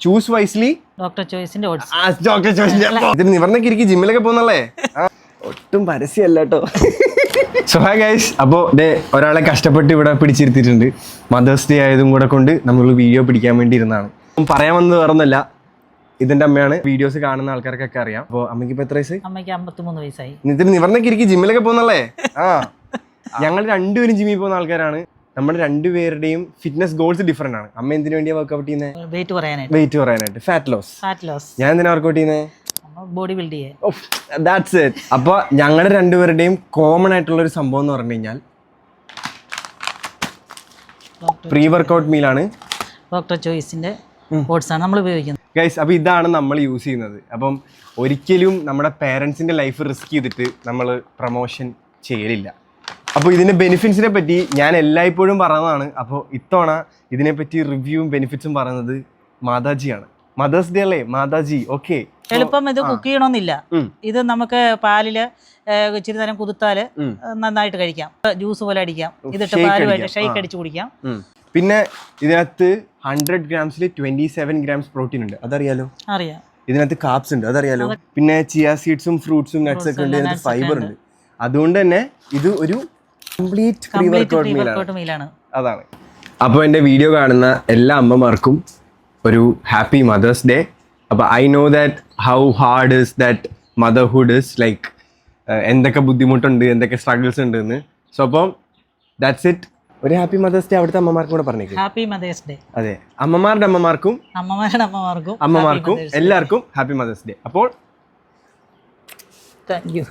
Choose wisely. Doctor ചോയ്സിന്റെ oats. Doctor ചോയ്സിന്റെ ഇതിന് നിവർന്നൊക്കെ ഇരിക്കും, ജിമ്മിലൊക്കെ പോകുന്നല്ലേ. ഒട്ടും പരസ്യമല്ല കേട്ടോ. സോ ഹായ് ഗൈസ്, അപ്പോൾ ഒരാളെ കഷ്ടപ്പെട്ട് ഇവിടെ പിടിച്ചിരുത്തിയിട്ടുണ്ട്. മദേഴ്സ് ഡേ ആയതും കൂടെ കൊണ്ട് നമ്മൾ വീഡിയോ പിടിക്കാൻ വേണ്ടി ഇരുന്നതാണ്. പറയാൻ വന്നത് വേറൊന്നുമല്ല, ഇതിന്റെ അമ്മയാണ്. വീഡിയോസ് കാണുന്ന ആൾക്കാർക്കൊക്കെ അറിയാം. അപ്പോൾ അമ്മയ്ക്ക് ഇപ്പൊ എത്ര വയസ്സ്? അമ്മയ്ക്ക് 53 വയസ്സായി. ഇതിന് നിവർന്നൊക്കെ ഇരിക്കും, ജിമ്മിലൊക്കെ പോകുന്നല്ലേ. ഞങ്ങൾ രണ്ടുപേരും ജിമ്മിൽ പോകുന്ന ആൾക്കാരാണ്. നമ്മുടെ രണ്ടുപേരുടെയും ഫിറ്റ്നസ് ഗോൾസ് ഡിഫറെന്റ് ആണ്. അമ്മ എന്തിനു വേണ്ടിയാണ് വർക്ക്ഔട്ട് ചെയ്യുന്നത്? വെയിറ്റ് പറയാനായിട്ട്. Fat loss. ഞാൻ എന്തിനാ വർക്ക്ഔട്ട് ചെയ്യുന്നത്? ബോഡി ബിൽഡ് ചെയ്യാൻ. That's it. അപ്പോൾ ഞങ്ങളുടെ രണ്ടുപേരുടെയും കോമൺ ആയിട്ടുള്ള ഒരു സംഭവം എന്ന് പറഞ്ഞു കഴിഞ്ഞാൽ പ്രീ വർക്കൗട്ട് മീലാണ്. ഡോക്ടർ ചോയ്സിന്റെ ഓട്സ് ആണ് നമ്മൾ ഉപയോഗിക്കുന്നത് ഗൈസ്. അപ്പോൾ ഇതാണ് നമ്മൾ യൂസ് ചെയ്യുന്നത്. അപ്പം ഒരിക്കലും നമ്മുടെ പേരൻസിന്റെ ലൈഫ് റിസ്ക് ചെയ്തിട്ട് നമ്മൾ പ്രൊമോഷൻ ചെയ്യലില്ല. അപ്പോൾ ഇതിന്റെ ബെനിഫിറ്റ്സിനെ പറ്റി ഞാൻ എല്ലായ്പ്പോഴും പറയുന്നതാണ്. അപ്പോൾ ഇത്തവണ ഇതിനെപ്പറ്റി റിവ്യൂവും ബെനിഫിറ്റ്സും പറയുന്നത് മാതാജിയാണ്. മദേഴ്സ് ഡേ അല്ലേ മാതാജി. ഓക്കെ, എളുപ്പം ഇത് കുക്ക് ചെയ്യണമെന്നില്ല. ഇത് നമുക്ക് പാലില് ഇച്ചിരി നേരം കുതിർത്താല് നന്നായിട്ട് കഴിക്കാം. ജ്യൂസ് പോലെ അടിക്കാം. ഇതിട്ട് പാലുമായിട്ട് ഷേക്ക് അടിച്ച് കുടിക്കാം. പിന്നെ ഇതിനകത്ത് 100 grams 27 grams പ്രോട്ടീൻ ഉണ്ട്, അതറിയാലോ? അറിയാം. ഇതിനകത്ത് കാർബ്സ് ഉണ്ട്, അതറിയാലോ? പിന്നെ ചിയ സീഡ്സും ഫ്രൂട്ട്സും നട്ട്സ് ഒക്കെ ഉണ്ട്, ഇതിനകത്ത് ഫൈബർ ഉണ്ട്. അതുകൊണ്ട് തന്നെ ഇത് ഒരു കംപ്ലീറ്റ് പ്രീ വർക്കൗട്ട് മീലാണ്. അതാണ്. അപ്പോൾ എൻ്റെ വീഡിയോ കാണുന്ന എല്ലാ അമ്മമാർക്കും ഒരു ഹാപ്പി മദേഴ്സ് ഡേ. അപ്പോൾ I know that how hard is that motherhood is, like എന്തൊക്കെ ബുദ്ധിമുട്ടുണ്ട്, എന്തൊക്കെ സ്ട്രഗിൾസ് ഉണ്ട് എന്ന്. സോ അപ്പം ദാറ്റ്സ് ഇറ്റ്. ഒരു ഹാപ്പി മദേഴ്സ് ഡേ അവിടുത്തെ അമ്മമാർക്കും കൂടെ പറഞ്ഞേക്കും. Happy mother's day. അതെ, അമ്മമാരുടെ അമ്മമാർക്കും അമ്മമാർക്കും എല്ലാവർക്കും ഹാപ്പി മദേഴ്സ് ഡേ. അപ്പോൾ താങ്ക് യു.